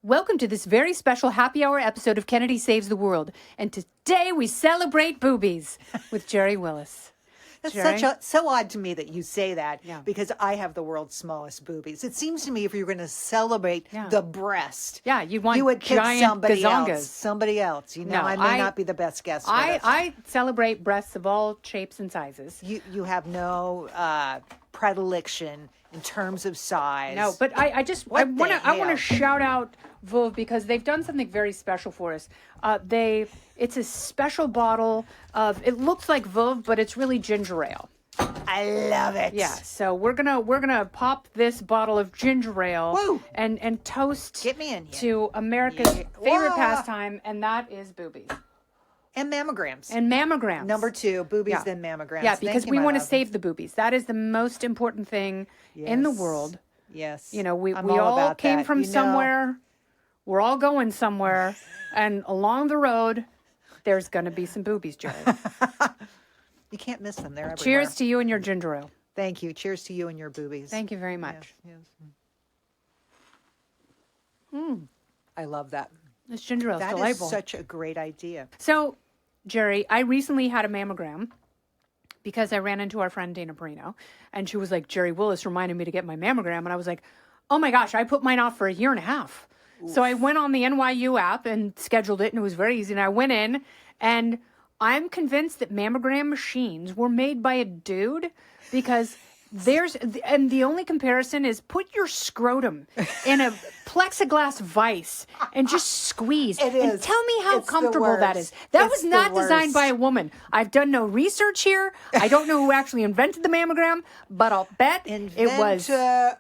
Welcome to this very special happy hour episode of Kennedy Saves the World. And today we celebrate boobies with Gerri Willis. That's so odd to me that you say that because I have the world's smallest boobies. It seems to me if you're going to celebrate the breast, you would pick giant somebody gazongas. else. Somebody else. You know, No, I may not be the best guest for this. I celebrate breasts of all shapes and sizes. You have no predilection in terms of size. No, but I want to shout out Veuve because they've done something very special for us. It's a special bottle of, it looks like Veuve, but it's really ginger ale. I love it. Yeah, so we're gonna pop this bottle of ginger ale and toast Get me in here. to America's favorite pastime, and that is boobies. And mammograms. And mammograms. Number 2, boobies, then mammograms. Yeah, because we want to save the boobies. That is the most important thing in the world. Yes. You know, we all came from somewhere. We're all going somewhere. And along the road, there's going to be some boobies, Gerri. You can't miss them. They're everywhere. Cheers to you and your ginger ale. Thank you. Cheers to you and your boobies. Thank you very much. Yes. I love that. This ginger ale is That delightful. is such a great idea. So, Gerri, I recently had a mammogram because I ran into our friend Dana Perino, and she was like, Gerri Willis reminded me to get my mammogram. And I was like, oh my gosh, I put mine off for a year and a half. Oof. So I went on the NYU app and scheduled it, and it was very easy. And I went in, and I'm convinced that mammogram machines were made by a dude because and the only comparison is put your scrotum in a plexiglass vice and just squeeze. It and is. Tell me how It's comfortable that is. That was not designed by a worst. woman. I've done no research here. I don't know who actually invented the mammogram, but I'll bet it was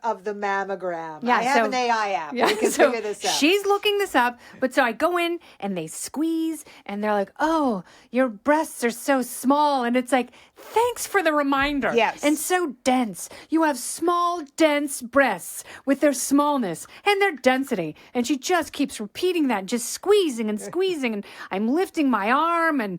of the mammogram. Yeah, I have an AI app. Yeah, We can so figure this out. she's looking this up, but so I go in and they squeeze and they're like, "Oh, your breasts are so small," and it's like, "Thanks for the reminder." Yes. And so dense. You have small, dense breasts with their smallness and their density, and she just keeps repeating that, just squeezing and squeezing, and I'm lifting my arm and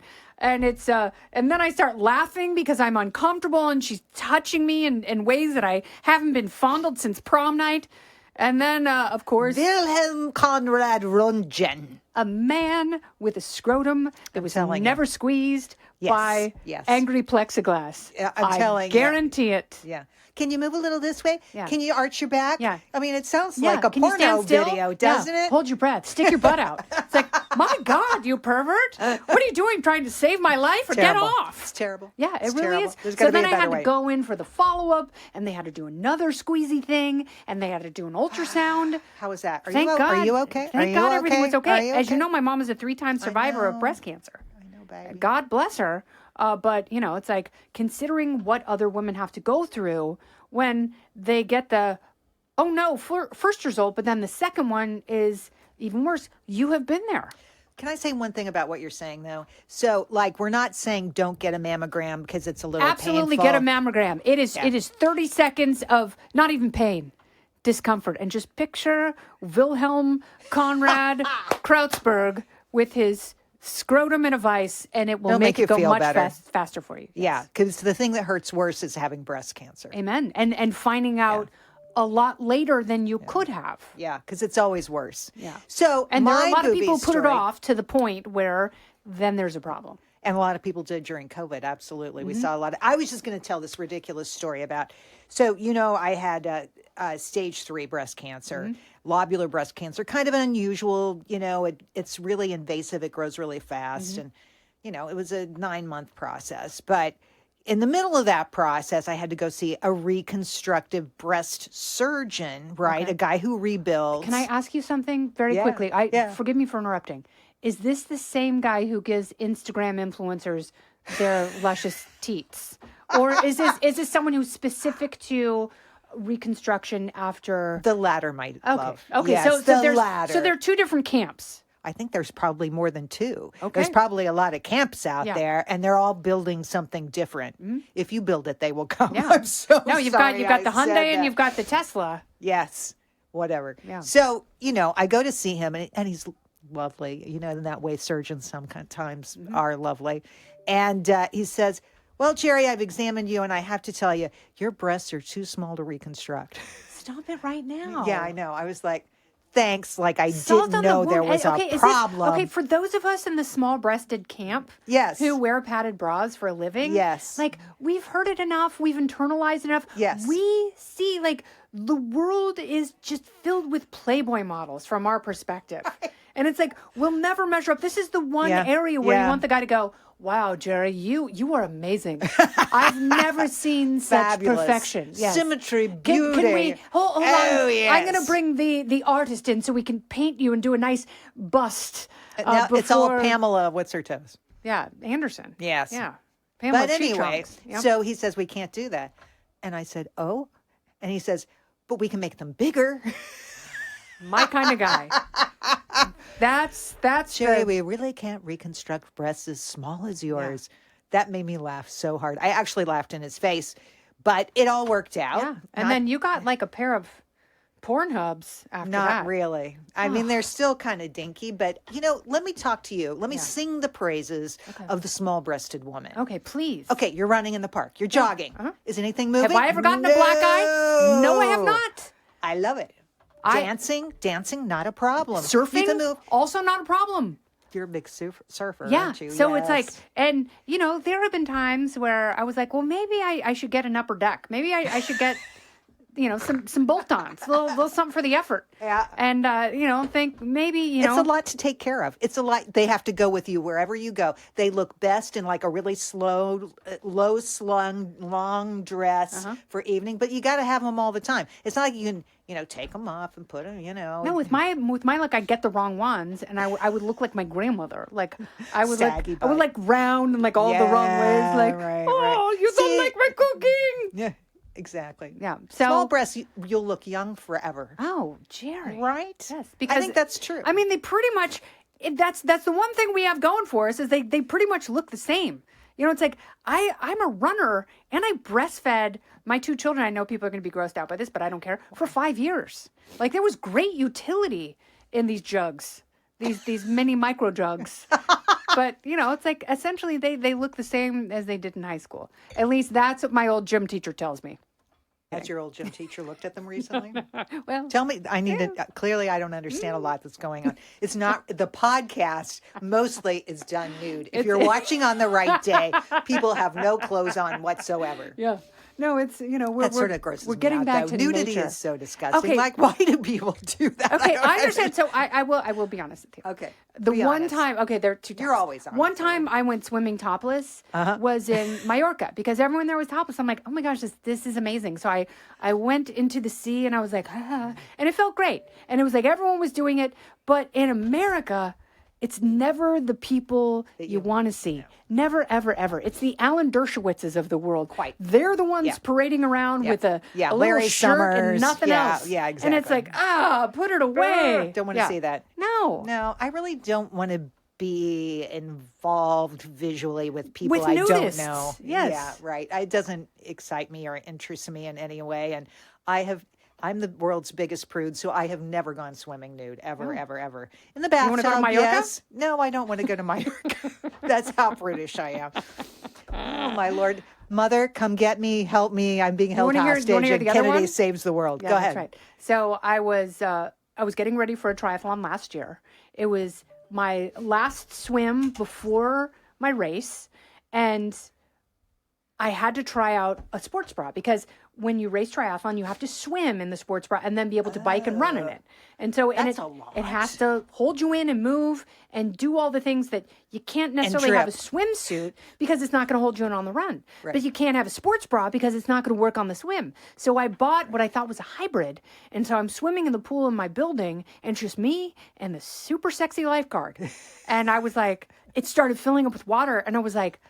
it's and then I start laughing because I'm uncomfortable and she's touching me in ways that I haven't been fondled since prom night. And then, of course, Wilhelm Conrad Röntgen. a man with a scrotum that was never squeezed by angry plexiglass. I'm telling you. I guarantee it. Yeah. Can you move a little this way? Yeah. Can you arch your back? Yeah. I mean, it sounds like a Can you porno stand still? video, doesn't it? Hold your breath. Stick your butt out. It's like, my God, you pervert. What are you doing? Trying to save my life or Terrible. get off? It's terrible. Yeah, It's it really terrible. is. There's So gotta be then a I better had to way. go in for the follow-up, and they had to do another squeezy thing, and they had to do an ultrasound. How was that? Thank God. Are you okay? Thank God everything was okay. Are you As you okay? know, my mom is a 3-time survivor of breast cancer. I know, baby. God bless her. But, you know, it's like considering what other women have to go through when they get the, oh no, first result, but then the second one is even worse. You have been there. Can I say one thing about what you're saying, though? So, like, we're not saying don't get a mammogram because it's a little Absolutely painful. get a mammogram. It is 30 seconds of not even pain, discomfort. And just picture Wilhelm Conrad Krautsberg with his scrotum in a vice, and it will It'll make make it go you feel much better. faster for you. Yeah, because the thing that hurts worse is having breast cancer. Amen. And finding out a lot later than you could have. Yeah, because it's always worse. Yeah. So, And there are a lot of booby people put it story- off to the point where then there's a problem. And a lot of people did during COVID. Absolutely. We saw a lot of, I was just going to tell this ridiculous story about, so, you know, I had stage 3 breast cancer, lobular breast cancer, kind of an unusual, you know, it's really invasive. It grows really fast. And, you know, it was a 9-month process. But in the middle of that process, I had to go see a reconstructive breast surgeon, right? Okay. A guy who rebuilds. Can I ask you something very quickly? Forgive me for interrupting. Is this the same guy who gives Instagram influencers their luscious teats? Or is this someone who's specific to reconstruction after? The latter, my love. Okay. Yes, so the there's latter. so there are 2 different camps. I think there's probably more than 2. Okay. There's probably a lot of camps out Yeah. there, and they're all building something different. If you build it, they will come. Yeah. I'm so No, you've sorry got the I said Hyundai and that. you've got the Tesla. Yes, whatever. Yeah. So, you know, I go to see him, and he's lovely. You know, in that way, surgeons sometimes are lovely. And he says, well, Gerri, I've examined you, and I have to tell you, your breasts are too small to reconstruct. Stop it right now. Yeah, I know. I was like, thanks like I Salt didn't on the know wound. there was Okay, a problem. Okay, for those of us in the small-breasted camp Yes. who wear padded bras for a living, Yes. like, we've heard it enough, we've internalized enough. Yes. We see, like, the world is just filled with Playboy models from our perspective. And it's like, we'll never measure up. This is the one area where you want the guy to go, wow, Gerri, you are amazing. I've never seen such Fabulous. perfection. Yes. Symmetry, beauty. Can we hold on? Yes. I'm going to bring the artist in so we can paint you and do a nice bust. Now, it's all before- Pamela, what's her toes? Yeah, Anderson. Yes. Yeah. Pamela But anyway, Cheechunks. Yep. so he says, we can't do that. And I said, oh? And he says, but we can make them bigger. My kind of guy. That's Gerri, we really can't reconstruct breasts as small as yours. That made me laugh so hard. I actually laughed in his face, but it all worked out. Yeah. And then you got like a pair of Pornhubs after Not that. really. I mean, they're still kind of dinky, but let me talk to you. Let me sing the praises of the small-breasted woman. Okay, please. Okay, you're running in the park. You're jogging. Is anything moving? Have I ever gotten a black eye? No, I have not. I love it. Dancing, not a problem. Surfing, You can move. also not a problem. You're a big surfer, Yeah. aren't you? So it's like, Yes. and there have been times where I was like, well, maybe I should get an upper deck. Maybe I should get, some bolt-ons, a little something for the effort. Yeah. And, think maybe, It's a lot to take care of. It's a lot. They have to go with you wherever you go. They look best in like a really slow, low slung, long dress for evening, but you got to have them all the time. It's not like you can, take them off and put them, No, with my look, I get the wrong ones, and I would look like my grandmother. Like I would Saggy I would butt. round and like all the wrong ways. Like, right. you don't See- like my cooking. Yeah, exactly. Yeah. So Small breasts, you'll look young forever. Oh, Gerri. Right? Yes, because I think that's true. I mean, they pretty much. That's the one thing we have going for us is they pretty much look the same. It's like I'm a runner and I breastfed my two children. I know people are going to be grossed out by this, but I don't care. For 5 years, like there was great utility in these jugs, these mini micro jugs. But it's like essentially they look the same as they did in high school. At least that's what my old gym teacher tells me. Has your old gym teacher looked at them recently? Well, Tell me, I need to, clearly I don't understand a lot that's going on. It's not, the podcast mostly is done nude. If you're watching on the right day, people have no clothes on whatsoever. yeah. No, it's That sort of grosses we're me getting out, back though. to Nudity nature. is so disgusting. Okay. Like, why do people do that? Okay, don't I understand. So I will be honest with you. Okay. The Be one honest. time, okay, there are two times. You're always honest, One time I went swimming topless was in Mallorca because everyone there was topless. I'm like, oh my gosh, this is amazing. So I went into the sea and I was like, and it felt great. And it was like everyone was doing it. But in America, it's never the people you want to see. Never, ever, ever. It's the Alan Dershowitzes of the world. Quite. They're the ones parading around with a little Larry shirt Summers. and nothing else. Yeah, And it's exactly. like, put it away. Don't want to see that. No. No, I really don't want to be involved visually with people With I don't nudists, know. yes. Yeah, right. It doesn't excite me or interest me in any way. And I'm the world's biggest prude, so I have never gone swimming nude, ever, ever, ever. In the bathtub, wanna go to Mallorca? yes. No, I don't want to go to Mallorca. That's how British I am. Oh, my Lord. Mother, come get me, help me. I'm being held wanna hear- hostage, you wanna hear and the other Kennedy one? saves the world. Yeah, Go that's ahead. right. So I was getting ready for a triathlon last year. It was my last swim before my race, and I had to try out a sports bra because when you race triathlon, you have to swim in the sports bra and then be able to bike and run in it. And so That's a lot. it has to hold you in and move and do all the things that you can't necessarily have a trip. swimsuit because it's not going to hold you in on the run. Right. But you can't have a sports bra because it's not going to work on the swim. So I bought what I thought was a hybrid. And so I'm swimming in the pool in my building and it's just me and the super sexy lifeguard. And I was like, it started filling up with water. And I was like,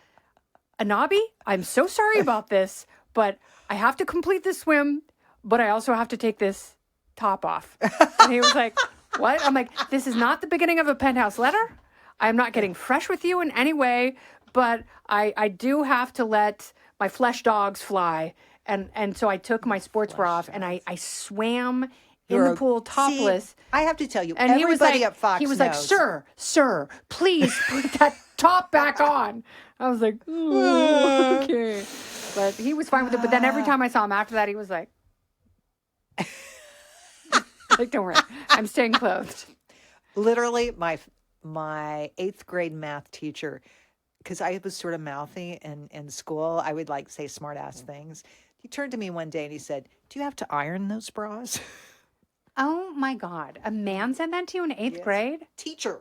Anabi, I'm so sorry about this, but I have to complete this swim, but I also have to take this top off. And he was like, what? I'm like, this is not the beginning of a penthouse letter. I'm not getting fresh with you in any way, but I do have to let my flesh dogs fly. And so I took my sports bra off and I swam in the pool topless. See, I have to tell you, And everybody he was like, at Fox knows. sir, please put that top back on. I was like, ooh, okay. But he was fine with it. But then every time I saw him after that, he was like, Like, don't worry, I'm staying clothed. Literally, my 8th grade math teacher, because I was sort of mouthy in school, I would like say smart ass things. He turned to me one day and he said, "Do you have to iron those bras?" Oh my God. A man said that to you in 8th grade? Teacher.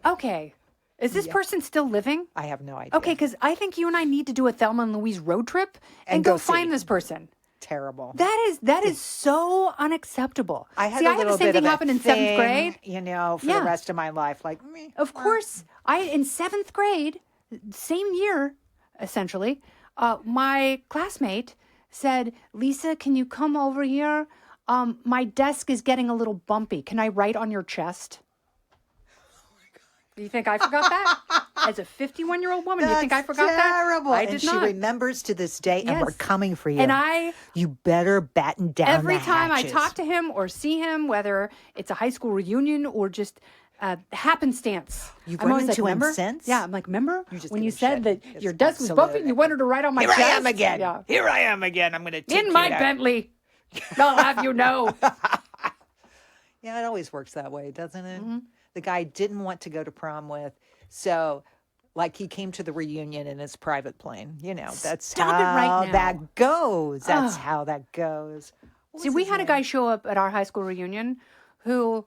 Okay. Is this person still living? I have no idea. Okay, because I think you and I need to do a Thelma and Louise road trip and go find see. this person. Terrible. That is so unacceptable. I had See, a I had little the same bit thing of a happen in thing, 7th grade. you know, for Yeah. the rest of my life. Like, me. Of course, in 7th grade, same year, essentially, my classmate said, "Lisa, can you come over here? My desk is getting a little bumpy. Can I write on your chest?" Do you think I forgot that? As a 51-year-old woman, do you think I forgot terrible. that? I and did she not. remembers to this day, and we're Yes. coming for you. And you better batten down every the time I hatches. talk to him or see him, whether it's a high school reunion or just happenstance, You've I'm run always into like, him "Remember?" since? Yeah, I'm like, "Remember just when you giving said shit. that Yes, your desk was bumpy and absolutely. you wanted to write on my Here chest?" I am again. Yeah. Here I am again. I'm going to take In you my there. Bentley. I'll have you know. Yeah, it always works that way, doesn't it? Mm-hmm. The guy didn't want to go to prom with, so like he came to the reunion in his private plane. You know, that's Stop how it right now. that goes. That's how that goes. What See, was we his had a name? guy show up at our high school reunion who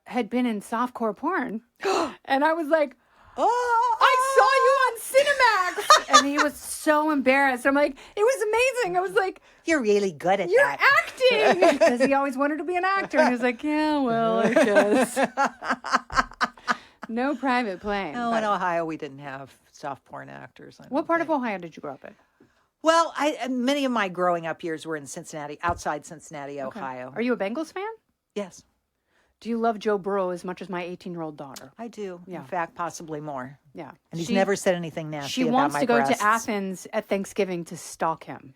had been in softcore porn. And I was like, Oh, "I saw you on Cinemax." And he was so embarrassed. I'm like, "It was amazing." I was like, you're really good at "You're that. acting." Because he always wanted to be an actor. And he was like, "Yeah, well, I guess." No private plane. Oh, but- in Ohio, we didn't have soft porn actors. I What don't part think. of Ohio did you grow up in? Well, many of my growing up years were in Cincinnati, outside Cincinnati, Ohio. Are you a Bengals fan? Yes, Do you love Joe Burrow as much as my 18-year-old daughter? I do. Yeah. In fact, possibly more. Yeah. And he's never said anything nasty She about wants my to go breasts. to Athens at Thanksgiving to stalk him.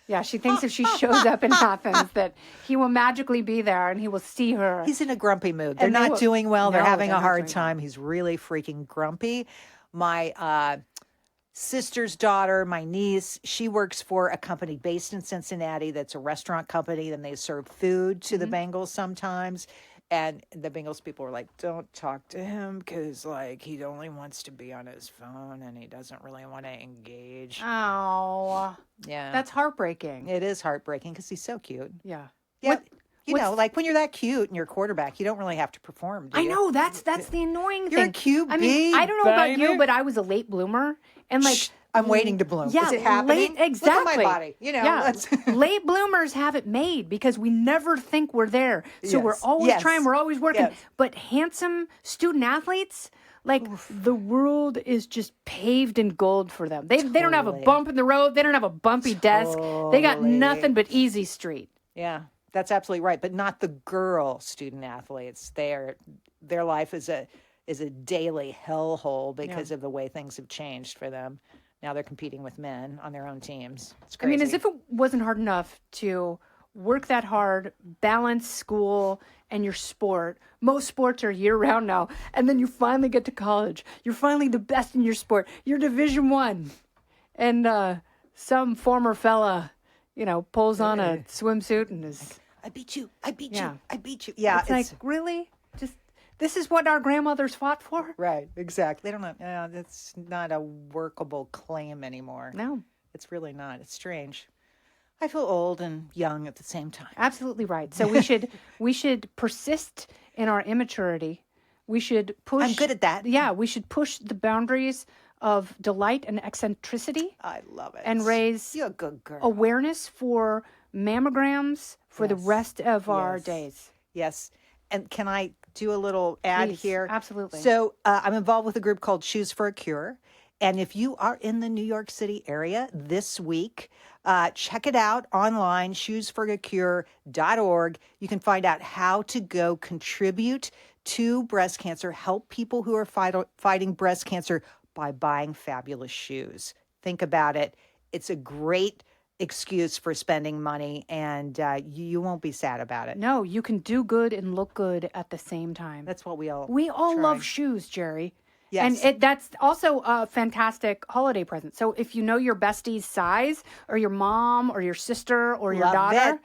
Yeah, she thinks if she shows up in Athens that he will magically be there and he will see her. He's in a grumpy mood. They're And they not will- doing well. They're No, having they're a not hard doing well. time. He's really freaking grumpy. My sister's daughter, my niece, she works for a company based in Cincinnati that's a restaurant company, and they serve food to the Bengals sometimes. And the Bengals people were like, "Don't talk to him because, like, he only wants to be on his phone and he doesn't really want to engage." Oh, Yeah. that's heartbreaking. It is heartbreaking because he's so cute. Yeah. Yeah. What- you know, like when you're that cute and you're a quarterback, you don't really have to perform, do I you? know that's the annoying You're a thing. QB, I mean, I don't know about you, baby. but I was a late bloomer, and like Shh, I'm waiting to bloom. Yeah, Is it happening? late, exactly. Look at my body. You know, yeah. let's- Late bloomers have it made because we never think we're there. So we're Yes, always yes, trying, we're always working. yes. But handsome student athletes, like the world is just paved in gold for them. They don't have a Totally. bump in the road. They don't have a bumpy desk. They got Totally. nothing but easy street. Yeah, that's absolutely right. But not the girl student athletes. Their life is a daily hellhole because of the way things have changed for them. Now they're competing with men on their own teams. It's I crazy. mean, as if it wasn't hard enough to work that hard, balance school and your sport. Most sports are year round now. And then you finally get to college. You're finally the best in your sport. You're Division I. And some former fella, pulls on a swimsuit and is... I beat you. I beat Yeah. you. I beat you. Yeah, It's like, really? Just this is what our grandmothers fought for? right. Exactly. They don't know. Yeah, that's not a workable claim anymore. No, It's really not. It's strange. I feel old and young at the same time. absolutely right. So we should persist in our immaturity. We should push. I'm good at that. Yeah, we should push the boundaries of delight and eccentricity I love it. and raise You're a good girl. awareness for mammograms for the rest of our Yes. days. Yes. And can I do a little ad Please, here? absolutely. So I'm involved with a group called Shoes for a Cure. And if you are in the New York City area this week, check it out online, shoesforacure.org. You can find out how to go contribute to breast cancer, help people who are fighting breast cancer by buying fabulous shoes. Think about it. It's a great excuse for spending money, and you won't be sad about it. No, you can do good and look good at the same time. That's what we all We all try. love shoes, Gerri. Yes. And that's also a fantastic holiday present. So if you know your bestie's size or your mom or your sister or your Love daughter,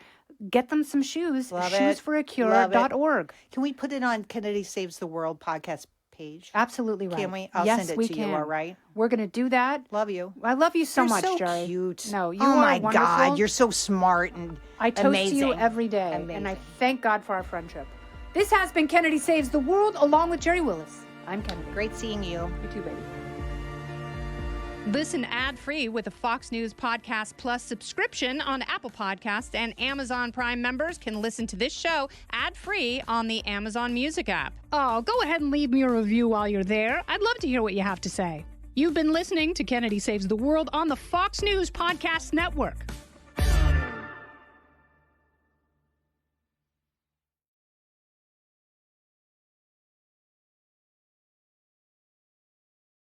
get them some shoes. Love it. Shoesforacure.org. Can we put it on Kennedy Saves the World podcast page? Absolutely right. Can we? I'll yes, send it we to can. you, all right? We're going to do that. Love you. I love you so You're much, so Gerri. cute. No, you oh are my wonderful. God, you're so smart and I toast amazing. you every day, Amazing. and I thank God for our friendship. This has been Kennedy Saves the World, along with Gerri Willis. I'm Kennedy. Great seeing you. You too, baby. Listen ad-free with a Fox News Podcast Plus subscription on Apple Podcasts, and Amazon Prime members can listen to this show ad-free on the Amazon Music app. Oh, go ahead and leave me a review while you're there. I'd love to hear what you have to say. You've been listening to Kennedy Saves the World on the Fox News Podcast Network.